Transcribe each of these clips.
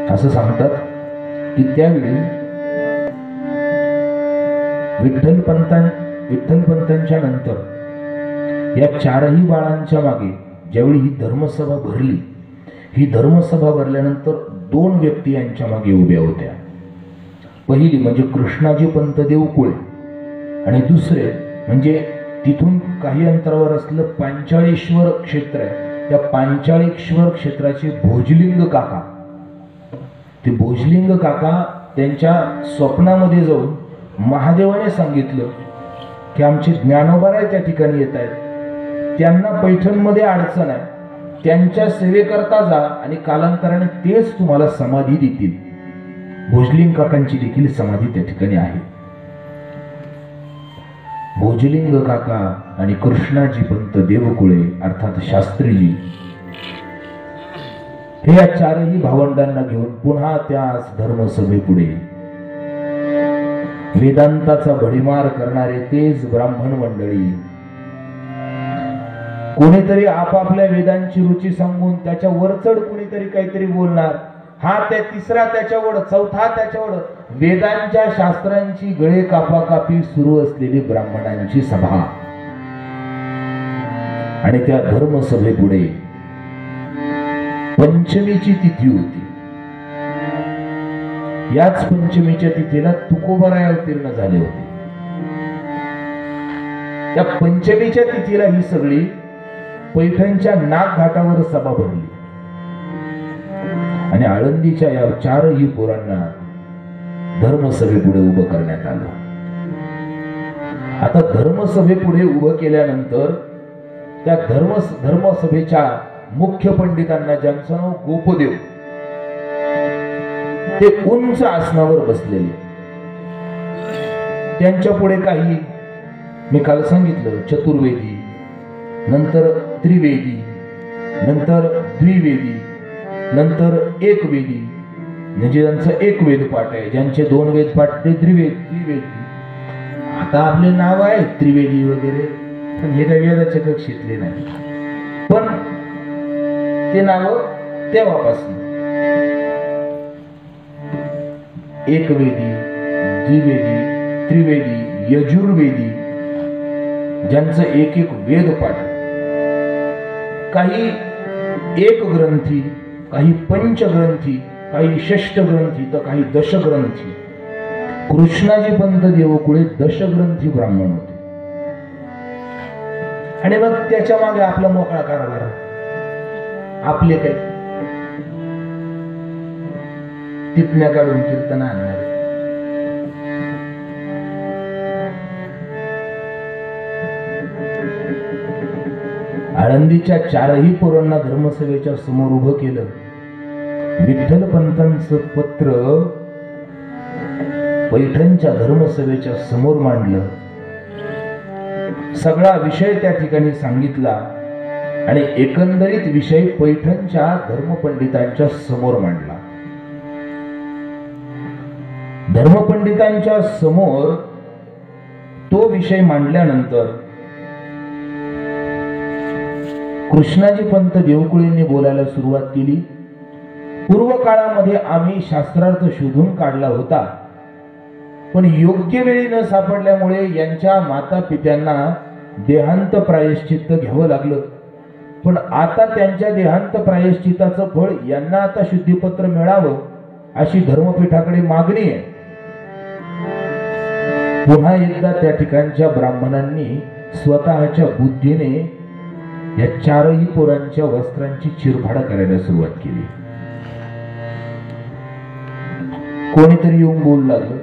असं सांगतात की त्यावेळी विठ्ठलपंतांच्या नंतर या चारही बाळांच्या मागे ज्यावेळी ही धर्मसभा भरली, ही धर्मसभा भरल्यानंतर दोन व्यक्ती यांच्या मागे उभ्या होत्या. पहिली म्हणजे कृष्णाजी पंत देवकुळे आणि दुसरे म्हणजे तिथून काही अंतरावर असलं पांचाळेश्वर क्षेत्र आहे, त्या पांचाळेश्वर क्षेत्राचे भोजलिंग काका. ते भोजलिंग काका त्यांच्या स्वप्नामध्ये जाऊन महादेवाने सांगितलं की आमचे ज्ञानोबाराय त्या ठिकाणी येत आहेत, त्यांना पैठणमध्ये अडचण आहे, त्यांच्या सेवेकरता जा आणि कालांतराने तेच तुम्हाला समाधी देतील. भोजलिंग काकांची देखील समाधी त्या ठिकाणी आहे. भोजलिंग काका आणि कृष्णाजी पंत देवकुळे अर्थात शास्त्रीजी हे या चारही भावंडांना घेऊन पुन्हा त्याच धर्मसभेपुढे वेदांताचा भडीमार करणारे तेच ब्राह्मण मंडळी, कोणीतरी आपापल्या वेदांची रुची सांगून त्याच्या वरचढ कोणीतरी काहीतरी बोलणार, हा त्या तिसरा त्याच्यावर, चौथा त्याच्यावर, वेदांच्या शास्त्रांची गळे कापाकापी सुरू असलेली ब्राह्मणांची सभा. आणि त्या धर्मसभेपुढे पंचमीची तिथी होती. याच पंचमीच्या तिथीला तुकोबाराय अवतीर्ण झाले होते. त्या पंचमीच्या तिथीला ही सगळी पैठणच्या नागघाटावर सभा भरली आणि आळंदीच्या या चारही पोरांना धर्मसभेपुढे उभं करण्यात आलं. आता धर्मसभेपुढे उभं केल्यानंतर त्या धर्मसभेच्या मुख्य पंडितांना, ज्यांचं नाव गोपदेव, ते उंच आसनावर बसलेले. त्यांच्या पुढे काही मी काल सांगितलं चतुर्वेदी, नंतर त्रिवेदी, नंतर द्विवेदी, नंतर एक वेदी, म्हणजे ज्यांचं एक वेद पाठ आहे, ज्यांचे दोन वेद पाठ ते त्रिवेदी. आता आपले नाव आहे त्रिवेदी वगैरे, पण हे काही वेदाच्या कक्षेतले नाही, पण ते नाव तेव्हापासून एक वेदी, द्विवेदी, त्रिवेदी, यजुर्वेदी, ज्यांचं एक एक वेद पाठ, काही एक ग्रंथी, काही पंचग्रंथी, काही षष्टग्रंथी, तर काही दशग्रंथी. कृष्णाजी पंत देवकुळे दशग्रंथी ब्राह्मण होते. आणि मग त्याच्या मागे आपला मोकळा कारभार, आपले काही टिपण्या काढून कीर्तन आणणार. आळंदीच्या चारही पोरांना धर्मसभेच्या समोर उभं केलं. विठ्ठलपंतांचं पत्र पैठणच्या धर्मसभेच्या समोर मांडलं. सगळा विषय त्या ठिकाणी सांगितला आणि एकंदरीत विषय पैठणच्या धर्मपंडितांच्या समोर मांडला. धर्मपंडितांच्या समोर तो विषय मांडल्यानंतर कृष्णाजी पंत देवकुळेंनी बोलायला सुरुवात केली. पूर्व काळामध्ये आम्ही शास्त्रार्थ शोधून काढला होता, पण योग्य वेळी न सापडल्यामुळे यांच्या माता पित्यांना देहांत प्रायश्चित्त घ्यावं लागलं. पण आता त्यांच्या देहांत प्रायश्चित्ताचं फळ यांना आता शुद्धीपत्र मिळावं अशी धर्मपीठाकडे मागणी आहे. पुन्हा एकदा त्या ठिकाणच्या ब्राह्मणांनी स्वतःच्या बुद्धीने या चारही पोरांच्या वस्त्रांची चिरफाड करायला सुरुवात केली. कोणीतरी येऊन बोलू लागलं,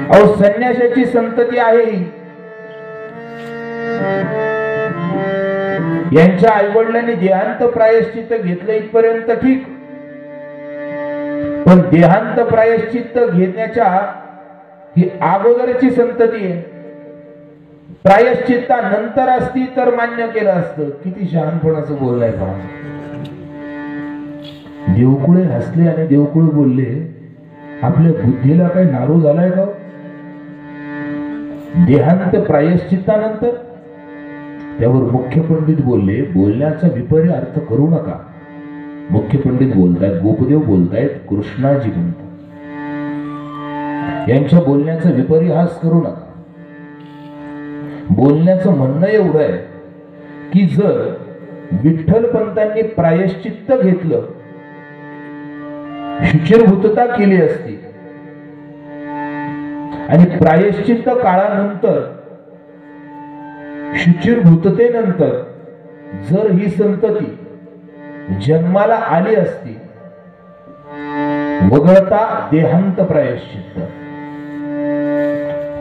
अहो संन्यासाची संतती आहे, यांच्या आईवडिलांनी देहांत प्रायश्चित्त घेतलं इथपर्यंत ठीक, पण देहांत प्रायश्चित्त घेण्याच्या ही अगोदरची संतती आहे, प्रायश्चित्ता नंतर असती तर मान्य केलं असतं. किती शहाणपणाचं बोललाय पहा. देवकुळे हसले आणि देवकुळे बोलले, आपल्या बुद्धीला काही नारू झालाय का? देहांत मुख्य पंडित बोलतायत, गोपदेव बोलतायत, कृष्णाजी म्हणतात. यांच्या बोलण्याचा विपर्यास करू नका. बोलण्याचं म्हणणं एवढं आहे की जर विठ्ठलपंतांनी प्रायश्चित्त घेतलं, शुचिर्भूतता केली असती आणि प्रायश्चित्त काळानंतर, शुचिर्भूततेनंतर जर ही संतती जन्माला आली असती, वगळता देहांत प्रायश्चित्त,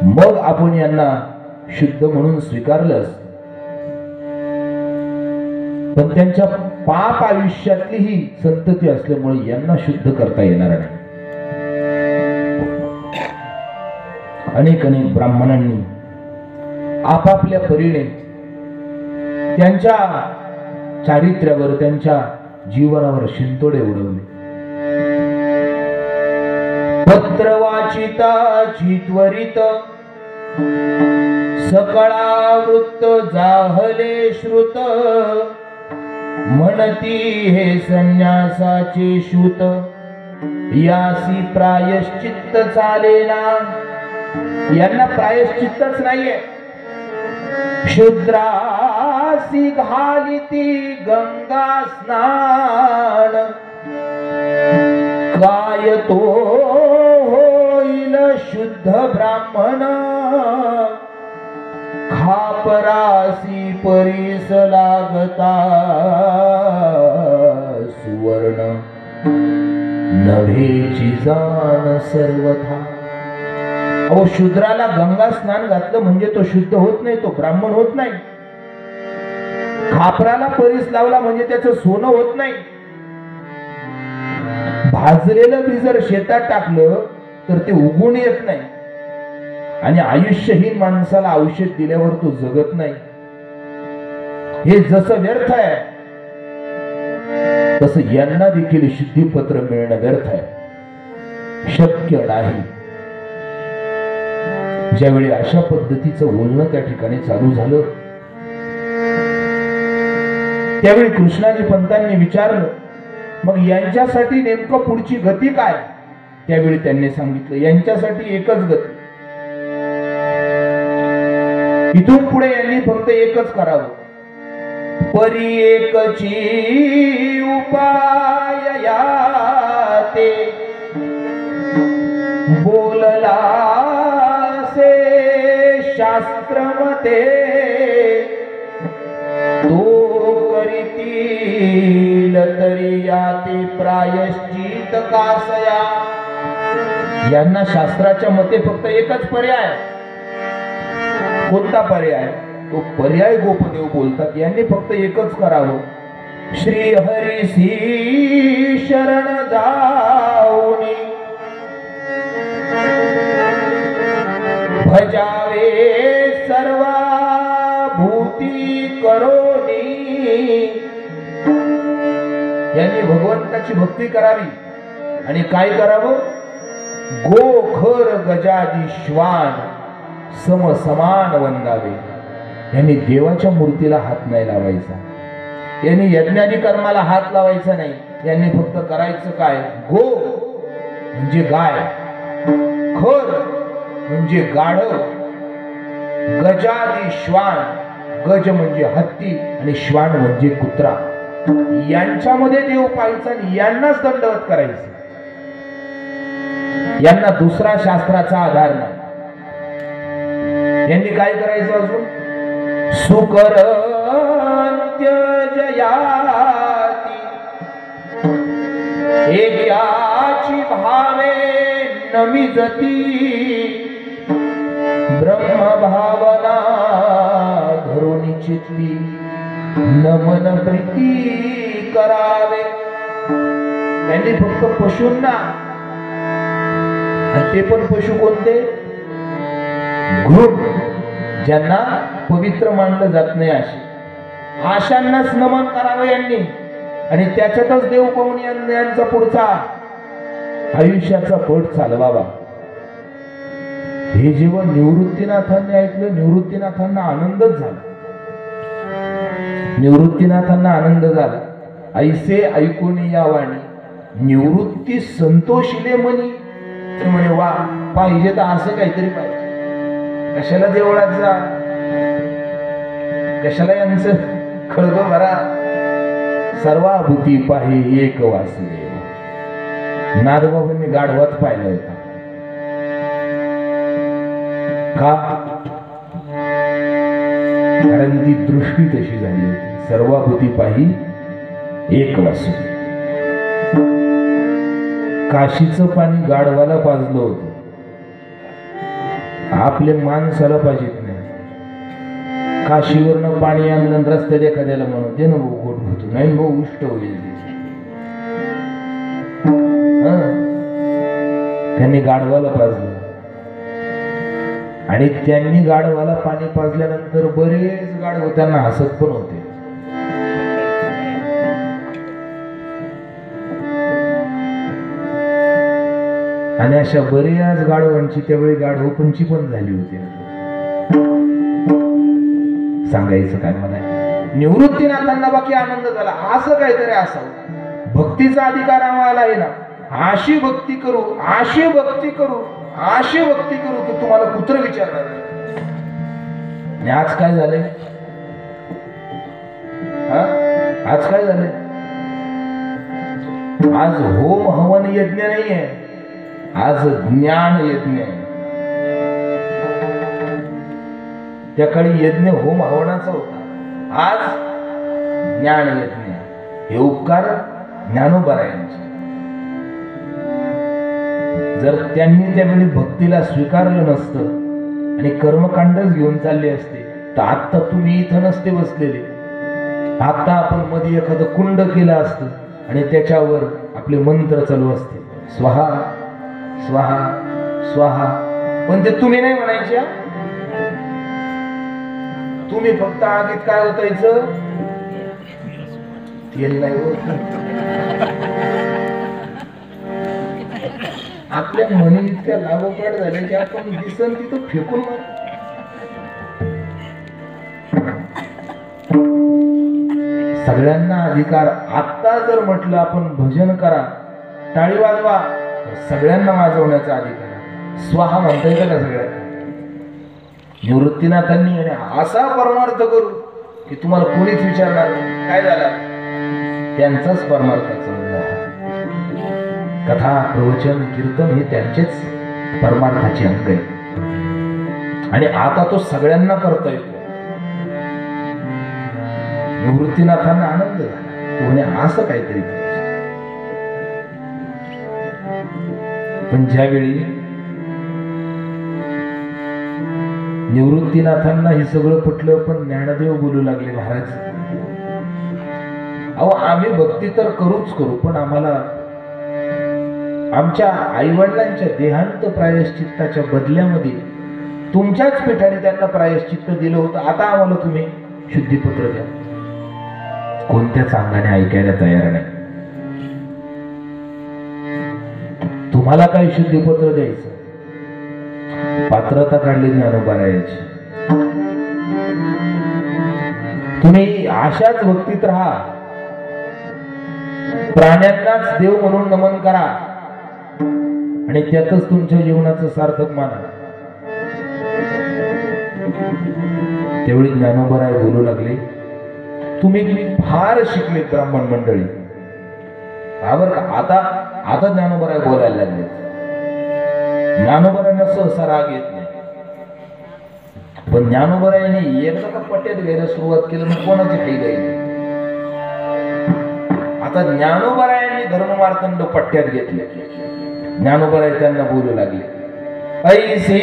मग आपण यांना शुद्ध म्हणून स्वीकारलं असतं. पण त्यांच्या पाप आयुष्यातली ही संतती असल्यामुळे यांना शुद्ध करता येणार नाही. अनेक अनेक ब्राह्मणांनी आपापल्या परीने त्यांच्या चारित्र्यावर, त्यांच्या जीवनावर शिंतोडे उडवले. पत्र वाचिताची त्वरित सकळा वृत्त जाहले श्रुत, म्हणती हे संन्यासाचे श्रुत, यासी प्रायश्चित्त चालेना. यांना प्रायश्चित्तच नाहीये. शूद्रासी घालिती गंगा स्नान, काय तो होईल शुद्ध ब्राह्मण, खापरासी परीस लागता सुवर्ण, नभेची जाण सर्वथा. अहो, शूद्राला गंगा स्नान घातलं म्हणजे तो शुद्ध होत नाही, तो ब्राह्मण होत नाही. खापराला परीस लावला म्हणजे त्याचं सोनं होत नाही. भाजलेलं बी जर शेतात टाकलं तर ते उगवून येत नाही. आणि आयुष्यहीन माणसाला औषध दिल्यावर तो जगत नाही. हे जसं व्यर्थ आहे तसं यांना देखील शुद्धीपत्र मिळणं व्यर्थ आहे, शक्य नाही. ज्यावेळी अशा पद्धतीचं बोलणं त्या ठिकाणी चालू झालं, त्यावेळी कृष्णाजी पंतांनी विचारलं, मग यांच्यासाठी नेमकं पुढची गती काय? त्यावेळी त्यांनी सांगितलं, यांच्यासाठी एकच गती. इथून पुढे यांनी फक्त एकच करावं. परी एकची उपाय याते, बोलला शास्त्र मते, तो करीतील तरी याते प्रायश्चित कासया. यांना शास्त्राच्या मते फक्त एकच पर्याय. कोणता पर्याय? तो पर्याय गोपदेव बोलतात. यांनी फक्त एकच करावं. श्री हरिसी शरण जाऊनी, भजावे सर्वा भूती करोनी. यांनी भगवंताची भक्ती करावी आणि काय करावं? गोखर गजादी श्वान सम समान वंदावे. यांनी देवाच्या मूर्तीला हात नाही लावायचा, यांनी यज्ञादी कर्माला हात लावायचा नाही. यांनी फक्त करायचं काय? गो म्हणजे गाय, खर म्हणजे गाढव, गजादी श्वान, गज म्हणजे हत्ती आणि श्वान म्हणजे कुत्रा. यांच्यामध्ये देव पाहायचा आणि यांनाच दंडवत करायचं. यांना दुसरा शास्त्राचा आधार नाही. यांनी काय करायचं अजून? सुकर जयाती एकाची भावे नमिजती, ब्रह्म भावना धरुनी चित्ती, नमन प्रीती करावे. त्यांनी फक्त पशूंना, आणि ते पण पशु कोणते? घृण, ज्यांना पवित्र मानलं जात नाही, अशांनाच नमन करावं यांनी. आणि त्याच्यातच देव पाहून यांचा पुढचा आयुष्याचा पट चालवावा. हे जेव्हा निवृत्तीनाथांनी ऐकलं, निवृत्तीनाथांना आनंदच झाला. निवृत्तीनाथांना आनंद झाला. ऐसे ऐकून या वाणी निवृत्ती संतोषिले मनी. ते म्हणे वा, पाहिजे तर असं काहीतरी पाहिजे. कशाला देवळात जा, कशाला यांचं खळग भरा. सर्वाभूती पाही एक वासुदेव. नादबाबांनी गाढवात पाहिलं होतं का? कारण ती दृष्टी तशी झाली होती. सर्वाभूती पाही एक वासुदेव. काशीचं पाणी गाढवाला पाजलं होतं, आपले माणसाला पाहिजेत नाही. काशीवरनं पाणी आणलं रस्त्यात एखाद्याला म्हणून दे ना भाऊ गोट होतो, नाही भाऊ उष्ट होईल. त्यांनी गाढवाला पाजलं आणि त्यांनी गाढवाला पाणी पाजल्यानंतर बरेच गाढव त्यांना हसत पण होते. आणि अशा बऱ्याच गाढवांची त्यावेळी गाढवपंची पण झाली होती. सांगायचं काय मला, निवृत्तीनाथांना बाकी आनंद झाला. असं काहीतरी असावं, भक्तीचा अधिकार आम्हाला आहे ना. अशी भक्ती करू, अशी भक्ती करू, अशी भक्ती करू की तुम्हाला कुत्र विचारणार नाही. आणि आज काय झालंय? आज काय झालंय? आज होम हवन यज्ञ नाहीये, आज ज्ञान यज्ञ आहे. त्या काळी यज्ञ होम हवनाचा होता, आज ज्ञान यज्ञ. हे उपकार ज्ञानोबरायांचे. जर त्यांनी त्यावेळी भक्तीला स्वीकारलं नसतं आणि कर्मकांडच घेऊन चालले असते तर आता तुम्ही इथं नसते बसलेले. आता आपण मध्ये एखादं कुंड केलं असतं आणि त्याच्यावर आपले मंत्र चालू असते, स्वाहा स्वाहा स्वाहा. पण ते तुम्ही नाही म्हणायचे. तुम्ही फक्त आगीत काय होतायचं, तेल नाही होत. आपल्या म्हणी इतक्या लागोपाठ झाल्या की आपण दिसन तिथं फेकून सगळ्यांना अधिकार. आता जर म्हटलं आपण भजन करा, टाळी वाजवा, तर सगळ्यांना वाजवण्याचा अधिकार. स्वाहा म्हणता येतं का सगळ्यांना? निवृत्तीनाथांनी असा परमार्थ करू की तुम्हाला कोणीच विचारणार नाही काय झालं. त्यांचाच परमार्थाचा कथा, प्रवचन, कीर्तन हे त्यांचेच परमार्थाचे अंग आहे. आणि आता तो सगळ्यांना करता येतो. निवृत्तीनाथांना आनंद झाला, म्हणे असं काहीतरी. पण ज्यावेळी निवृत्तीनाथांना हे सगळं पटलं, पण ज्ञानदेव बोलू लागले, महाराज अहो आम्ही भक्ती तर करूच करू, पण आम्हाला आमच्या आईवडिलांच्या देहांत प्रायश्चित्ताच्या बदल्यामध्ये तुमच्याच पीठाने त्यांना प्रायश्चित्त दिलं होतं. आता आम्हाला तुम्ही शुद्धीपत्र द्या. कोणत्याच अंगाने ऐकायला तयार नाही. तुम्हाला काय शुद्धीपत्र द्यायचं? पात्रता काढली ज्ञानोबरायाची. तुम्ही अशाच भक्तीत राहा, प्राण्यांनाच देव म्हणून नमन करा आणि त्यातच तुमच्या जीवनाचं सार्थक माना. तेवढी ज्ञानोबराय बोलू लागले, तुम्ही फार शिकले ब्राह्मण मंडळी. बरोबर का? आता ज्ञानोबराय बोलायला लागले. ज्ञानोबरायांना सहसा राग येत नाही, पण ज्ञानोबरायांनी एकदा का पट्ट्यात घ्यायला सुरुवात केली मग कोणाची काही गायली. आता ज्ञानोबरायांनी धर्ममार्तंड पट्ट्यात घेतले. ज्ञानोबराय त्यांना बोलू लागले, ऐसी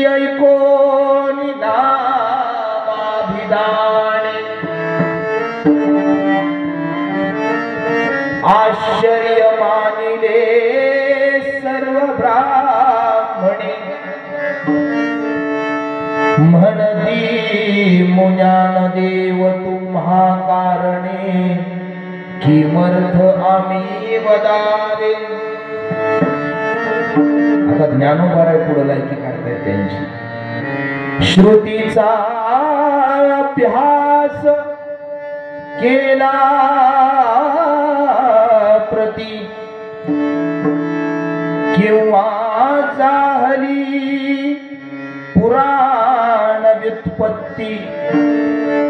ऐकोनी नामाभिधाने आश्चर्य मानिले सर्व ब्राह्मणे. म्हणती मुञान देव तुम्हा कारणे किमर्थ आम्ही वदावे. आता ज्ञानोबराय पुढे लायकी काढताय त्यांची. श्रुतीचा अभ्यास केला मुक्ती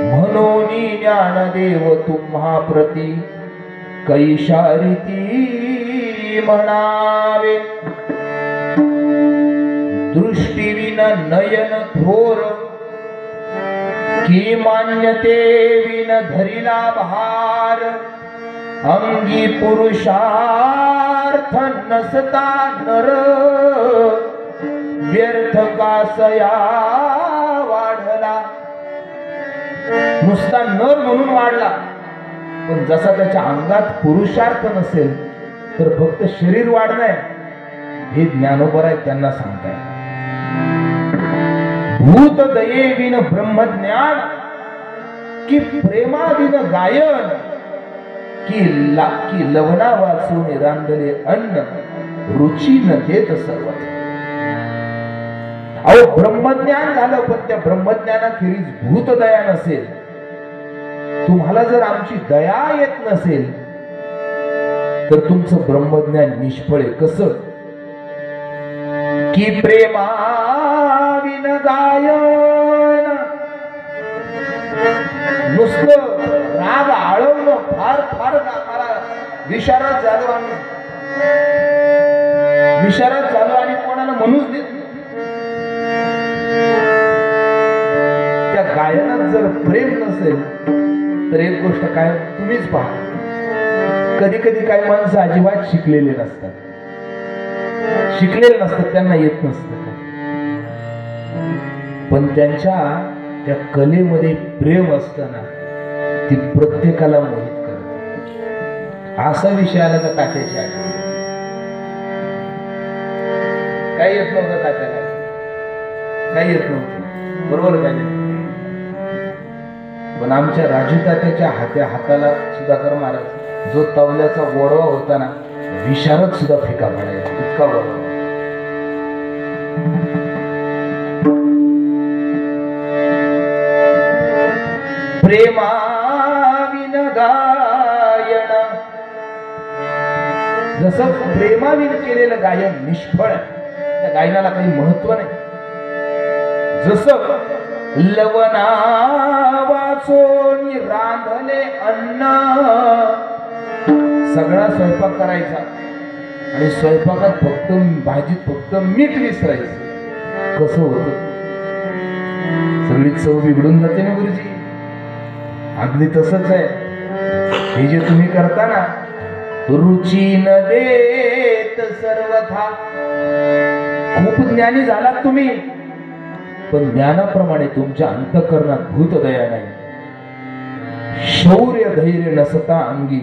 म्हणून ज्ञानदेव तुम्हा प्रती कैशारिती म्हणावे दृष्टीविन नयन थोर की मान्यते विन धरिला भार अंगी पुरुषार्थ नसता नर व्यर्थ कासया वाढला नुसता नर म्हणून वाढला पण जसा त्याच्या अंगात पुरुषार्थ नसेल तर फक्त शरीर वाढणं हे ज्ञानोबर आहे त्यांना सांगताय भूत दयेविन ब्रह्मज्ञान की प्रेमाविन गायन की लवणा वाचून रांधले अन्न रुची न देत सर्व अहो ब्रह्मज्ञान झालं पण त्या ब्रह्मज्ञानाखेरीज भूत दया नसेल तुम्हाला जर आमची दया येत नसेल तर तुमचं ब्रह्मज्ञान निष्फळ आहे कसं की प्रेमाविन गायन नुसतं राग आळवणं फार फार मला विशारद झालो आणि कोणाला म्हणूच देत त्या गायनात जर प्रेम नसेल तर एक गोष्ट काय तुम्हीच पहा कधी कधी काही माणसं अजिबात शिकलेले नसतात त्यांना येत नसतं पण त्यांच्या त्या कलेमध्ये प्रेम असताना ती प्रत्येकाला मोहित करते असा विषय आला का तात्याची आठवण काही येत नव्हतं तात्याला काही येत नव्हतं बरोबर काय पण आमच्या राजू तात्याच्या हाताला सुधाकर महाराज जो तवल्याचा गोडवा होता ना विशारद सुद्धा फिका पडायचा इतका गोडवा प्रेमाविन गायन जसं प्रेमाविन केलेलं गायन निष्फळ त्या गायनाला काही महत्व नाही जसं लवणा वाचून रांधले अन्न सगळा स्वयंपाक करायचा आणि स्वयंपाकात फक्त भाजीत फक्त मीठ विसरायचं कसं होत सगळी चव बिघडून जाते ना गुरुजी अगदी तसंच आहे हे जे तुम्ही करता ना रुची न देत सर्वथा खूप ज्ञानी झालात तुम्ही पण ज्ञानाप्रमाणे तुमच्या अंतःकरणात भूतदया नाही शौर्य धैर्य नसता अंगी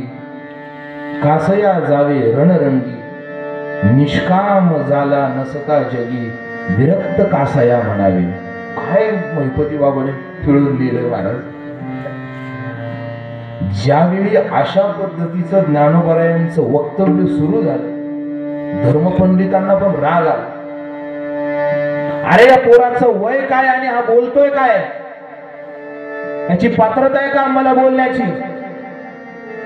कासया जावे रणरंगी निष्काम झाला नसता जगी विरक्त कासया म्हणावे काय महिपती बाबाने फिळून दिलं महाराज ज्यावेळी अशा पद्धतीचं ज्ञानोबरायांचं वक्तव्य सुरू झालं धर्मपंडितांना पण राग आला अरे या पोराचं वय काय आणि हा बोलतोय काय याची पात्रता आहे का आम्हाला बोलण्याची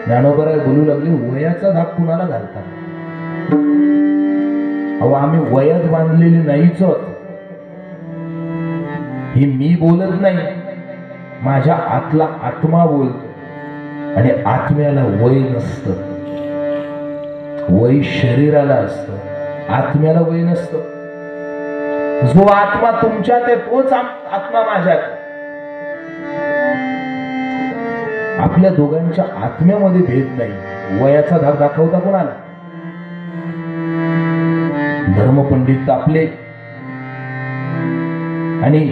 ज्ञानोबराय बोलू लागले वयाचा धाक कुणाला घालता अहो आम्ही वयात बांधलेली नाहीच हे मी बोलत नाही माझ्या आतला आत्मा बोलतो आणि आत्म्याला वय नसतं वय शरीराला असतं आत्म्याला वय नसतं जो आत्मा तुमच्यात आहे तोच आत्मा माझ्यात आपल्या दोघांच्या आत्म्यामध्ये भेद नाही वयाचा धाक दाखवता कोणाला धर्मपंडित तापले आणि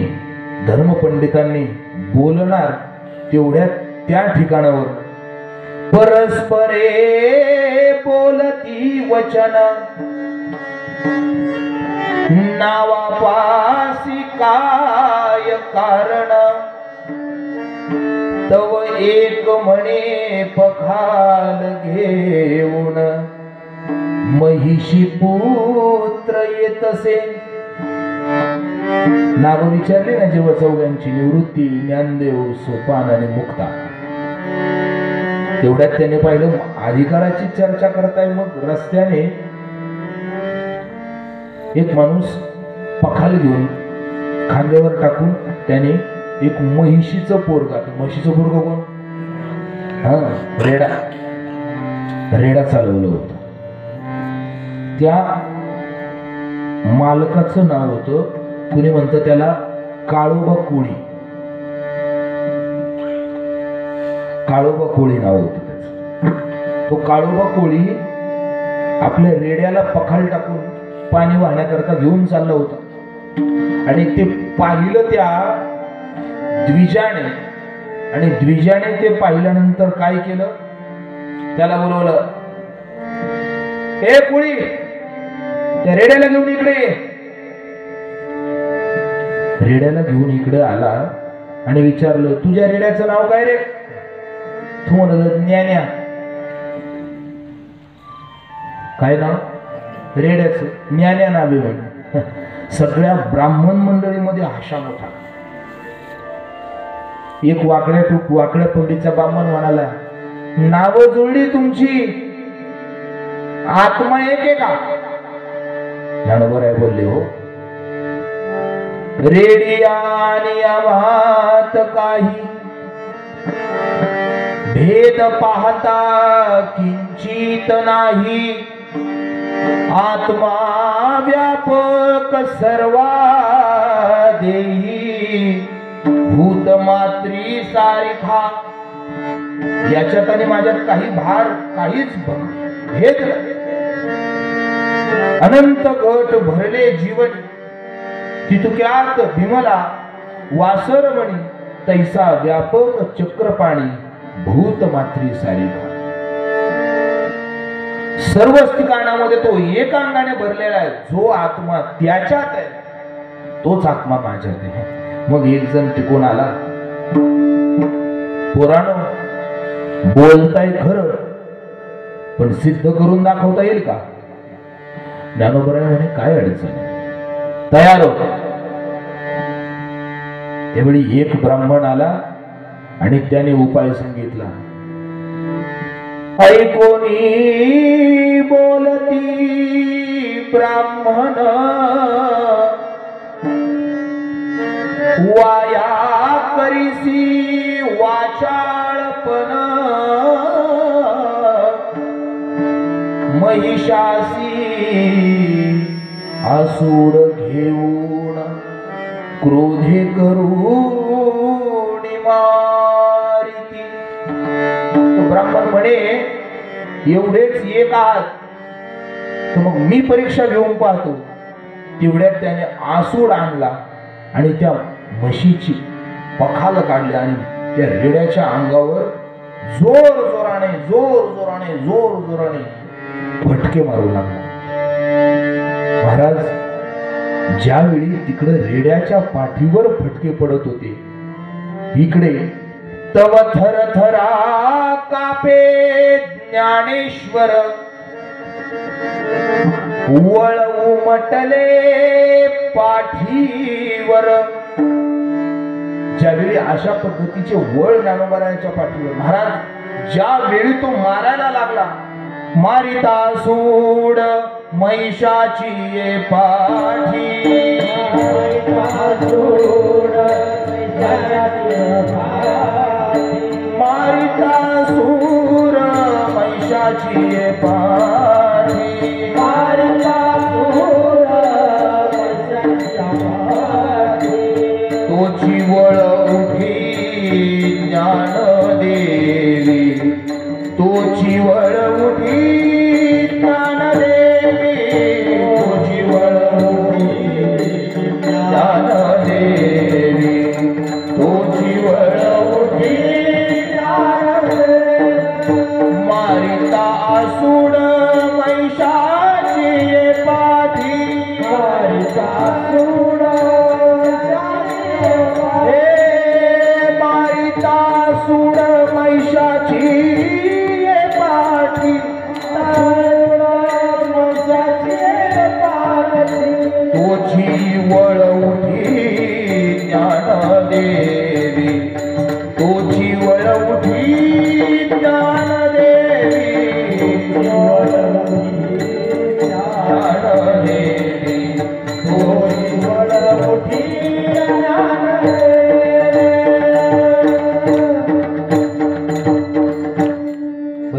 धर्मपंडितांनी बोलणार तेवढ्या त्या ठिकाणावर परस्परे बोलती वचन नावापासी काय कारण तव एक म्हणे पखाल घेऊन महिषी पुत्र येतसे नाव विचारले ना जेव्हा चौघांची निवृत्ती ज्ञानदेव सोपान आणि मुक्ता तेवढ्यात त्याने पाहिलं अधिकाराची चर्चा करताय मग रस्त्याने एक माणूस पखाल घेऊन खांद्यावर टाकून त्याने एक म्हशीचं पोरगा. म्हशीचं पोरग कोण? हा, रेडा. रेडा चालवलं होतं. त्या मालकाचं नाव होतं, कुणी म्हणतं त्याला काळोबा कोळी. काळोबा कोळी नाव होतं त्याचं. तो काळोबा कोळी आपल्या रेड्याला पखाल टाकून पाणी वाहण्याकरता घेऊन चालला होता. आणि ते पाहिलं त्या द्विजाने, आणि द्विजाने ते पाहिल्यानंतर काय केलं, त्याला बोलवलं, हे कोळी, त्या रेड्याला घेऊन इकडे ये. रेड्याला घेऊन इकडे आला आणि विचारलं, तुझ्या रेड्याचं नाव काय रे? तू म्हणलं, ज्ञान्या. काय नाव? रेड्याचं ज्ञान्या नावे म्हण. सगळ्या ब्राह्मण मंडळीमध्ये हाशा मोठा. एक वाकड्या पंडितचा ब्राह्मण म्हणाला, नाव जुळली तुमची, आत्मा एक आहे का? ज्ञानोबराय बोलले, हो. रेडियानी आम्हात काही भेद पाहता किंचित नाही, आत्मा व्यापक सर्वा देही, भूत मात्री सारिखा. याच्यात आणि माझ्यात काही भार, काहीच भेद नाही. अनंत गट भरले जीवन, तितक्यात भीमला वासर म्हणी, तैसा व्यापक चक्रपाणी, भूत मात्री सारिखा. सर्व ठिकाणामध्ये तो एक अंगाने भरलेला आहे. जो आत्मा त्याच्यात आहे, तोच आत्मा माझ्यात आहे. मग एक जण टिकून आला, पोरानो, बोलताय खरं, पण सिद्ध करून दाखवता येईल का? ज्ञानोबराय म्हणे, काय अडचण, तयार होत. त्यावेळी एक ब्राह्मण आला आणि त्याने उपाय सांगितला. ऐकोनी बोलती ब्राह्मण, वाया करीसी वाचाळपण, महिषासी आसूड घेऊन क्रोधे करून मारिती. ब्राह्मण म्हणे, एवढेच एक आहात तर मग मी परीक्षा घेऊन पाहतो. तेवढ्यात त्याने आसूड आणला आणि त्या म्हशीची पखाल काढली आणि त्या रेड्याच्या अंगावर जोराने फटके मारू लागला. महाराज, ज्यावेळी तिकडे रेड्याच्या पाठीवर फटके पडत होते, इकडे तव थर थरा कापे ज्ञानेश्वर, वळ उमटले पाठीवर. ज्यावेळी अशा पद्धतीचे वळ ज्ञानोबरायांच्या पाठीवर, महाराज ज्यावेळी तो मारायला लागला, मारिता सूड महिषाची ये पाठी, मारिता सूर महिषाची ये पाठी, तोची वळ उठी ज्ञान देवी, तोची वळ उठी ज्ञान देवी, तोची वळ उठी ज्ञान देवी, तोची वळ उठी ज्ञान देवी. मारिता आसूड महिषाची ये पाठी, मारिता आसूड मारिता सूड महिषाची ये पाठी,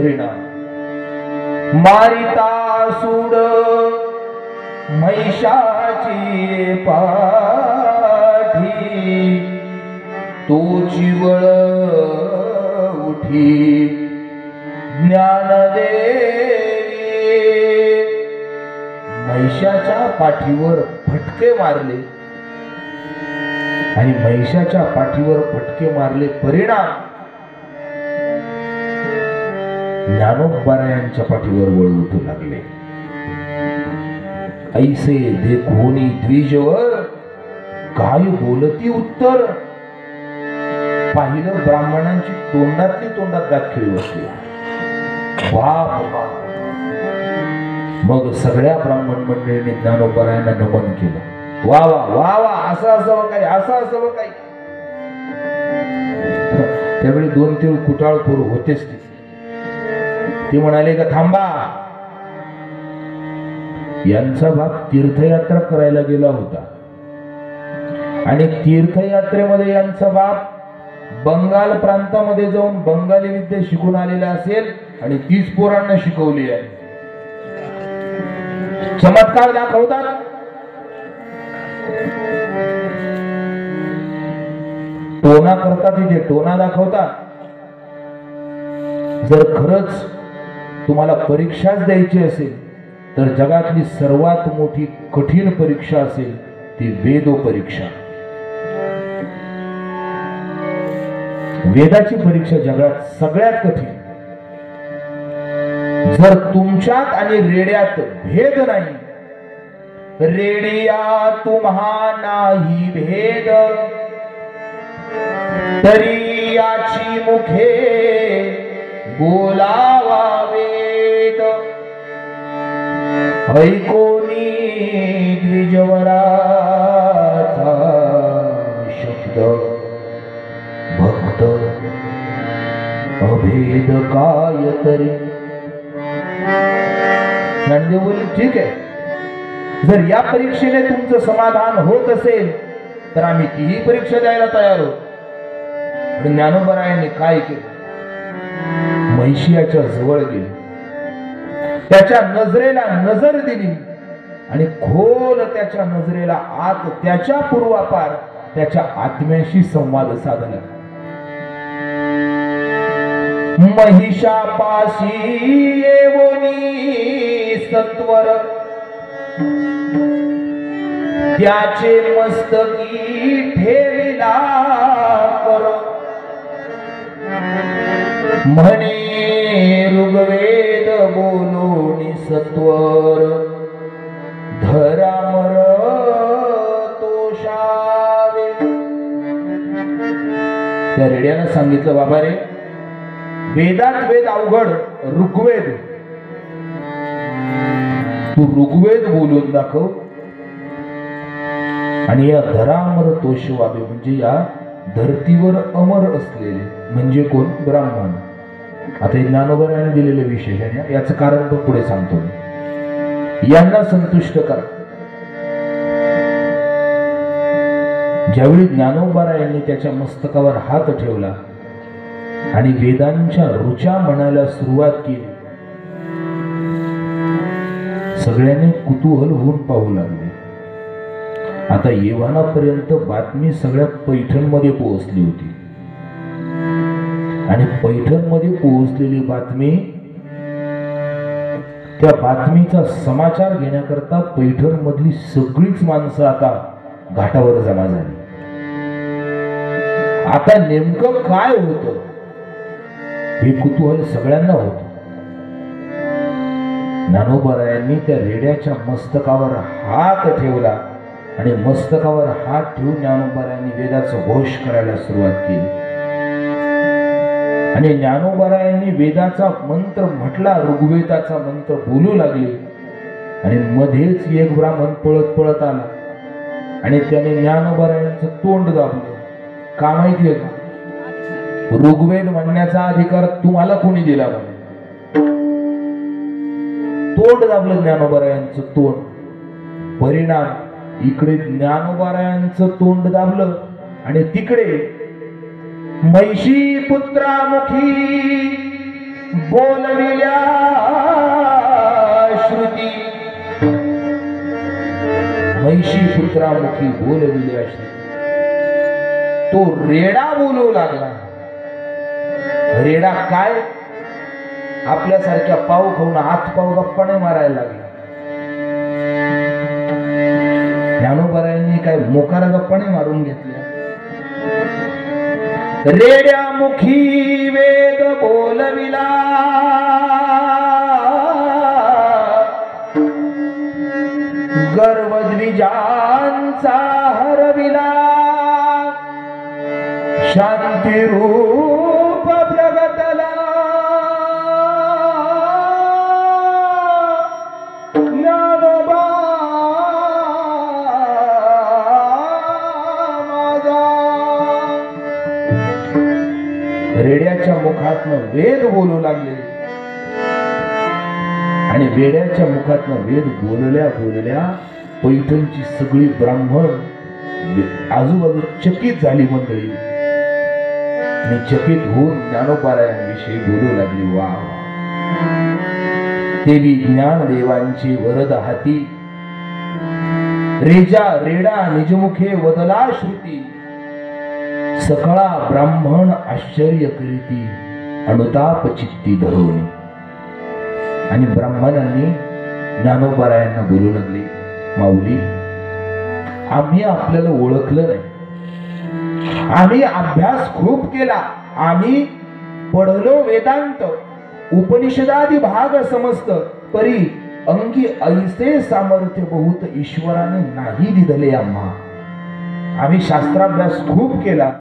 परिणाम. मारिता सूड महिषाची पाठी, तोची वळ उठी ज्ञानदेवी. महिषाच्या पाठीवर फटके मारले आणि महिषाच्या पाठीवर फटके मारले, परिणाम ज्ञानोबारायांच्या पाठीवर वळ उठू लागले. ऐसे देखोनी द्विजवर काय बोलती उत्तर. पाहिलं ब्राह्मणांची तोंडातली तोंडात दातखिळी बसली. मग सगळ्या ब्राह्मण मंडळीने ज्ञानोबारायांना नमन केलं. वा वा वा वा, असं असावं काही, असं असावं काही. त्यावेळी 2-3 कुटाळखोर होतेच. ते म्हणाले का थांबा, यांचा बाप तीर्थयात्रा करायला गेला होता आणि तीर्थयात्रेमध्ये यांचा बाप बंगाल प्रांतामध्ये जाऊन बंगाली विद्या शिकून आलेला असेल आणि तीच पोरांना शिकवली आहे. चमत्कार दाखवतात. टोना करतात, इथे टोना दाखवतात. जर खरंच तुम्हाला परीक्षाच द्यायची असेल तर जगातली सर्वात मोठी कठीण परीक्षा असेल ती वेदो परीक्षा. वेदाची परीक्षा जगात सगळ्यात कठीण. जर तुमच्यात आणि रेड्यात भेद नाही, रेडिया तुम्हा नाही भेद, तरी याची मुखे बोलावा वेद. ऐकोनी द्विजवराचा शब्द, भक्त अभेद काय तरी. ज्ञानदेव बोलले ठीक आहे, जर या परीक्षेने तुमचं समाधान होत असेल तर आम्ही तीही परीक्षा द्यायला तयार आहोत. ज्ञानोबारायांनी काय केलं, महिषियाच्या जवळ गेले, त्याच्या नजरेला नजर दिली आणि खोल त्याच्या नजरेला आत त्याच्या पूर्वापार त्याच्या आत्म्याशी संवाद साधला. महिषापाशी येवोनी सत्वर, त्याचे मस्तकी ठेविला कर. म्हणे ऋग्वेद बोलोनी सत्वर, धरामर तोषावे. त्या रेड्यानं सांगितलं, बाबा रे, वेदात वेद अवघड, ऋग्वेद, तू ऋग्वेद बोलून दाखव आणि या धरामर तोषवावे म्हणजे या धरतीवर अमर असलेले म्हणजे कोण, ब्राह्मण. आता ज्ञानोबारायांनी दिलेले विशेषण याचं कारण पण पुढे सांगतो मी. यांना संतुष्ट करा. ज्यावेळी ज्ञानोबारायांनी त्याच्या मस्तकावर हात ठेवला आणि वेदांच्या ऋचा म्हणायला सुरुवात केली, सगळ्यांनी कुतूहल होऊन पाहू लागले. आता येवानापर्यंत बातमी सगळ्या पैठणमध्ये पोहोचली होती आणि पैठणमध्ये पोहोचलेली बातमी, त्या बातमीचा समाचार घेण्याकरता पैठण मधली सगळीच माणसं आता घाटावर जमा झाली. आता नेमकं काय होतं हे कुतूहल सगळ्यांना होतं. ज्ञानोबारायांनी त्या रेड्याच्या मस्तकावर हात ठेवला आणि मस्तकावर हात ठेवून ज्ञानोबारायांनी वेदाचा घोष करायला सुरुवात केली आणि ज्ञानोबारायांनी वेदाचा मंत्र म्हटला, ऋग्वेदाचा मंत्र बोलू लागले आणि मध्येच एक ब्राह्मण पळत पळत आला आणि त्याने ज्ञानोबारायांचं तोंड दाबलं. का माहितीये का, ऋग्वेद म्हणण्याचा अधिकार तुम्हाला कोणी दिला म्हणे. तोंड दाबलं ज्ञानोबारायांचं तोंड. परिणाम इकडे ज्ञानोबारायांचं तोंड दाबलं आणि तिकडे महिषी पुत्रामुखी बोलविल्या श्रुती, महिषी पुत्रामुखी बोलविल्या श्रुती. तो रेडा बोलू लागला. रेडा काय? आपल्यासारख्या पाव खाऊन हात पाव गप्पा नाही मारायला लागला. ज्ञानोबरायांनी काय मोकार गप्पा नाही मारून घेतल्या. रेड्यामुखी वेद बोलविला, गर्वद्विजांचा हरविला, शांती रूप प्रगटला, ज्ञानोबा माझा. रेड्याच्या मुखातनं वेद बोलू लागले आणि वेड्याच्या मुखातनं वेद बोलल्या बोलल्या पैठणची सगळी ब्राह्मण आजूबाजू चकित झाली मंडळी. आणि चकित होऊन ज्ञानोबारायांविषयी बोलू लागली. वा देवी ज्ञानदेवांची वरद हाती, रेडा निजमुखे वदला श्रुती, सकळा ब्राह्मण आश्चर्य करीती, अनुताप चित्ती धरून. आणि ब्राह्मणांनी ज्ञानोबारायांना बोलू लागले, माऊली आम्ही आपल्याला ओळखलं नाही, आम्ही अभ्यास खूप केला, आम्ही पढलो वेदांत, उपनिषदादी भाग समस्त, परी अंगी ऐसे सामर्थ्य बहुत ईश्वराने नाही दिले आम्हा. आम्ही शास्त्राभ्यास खूप केला.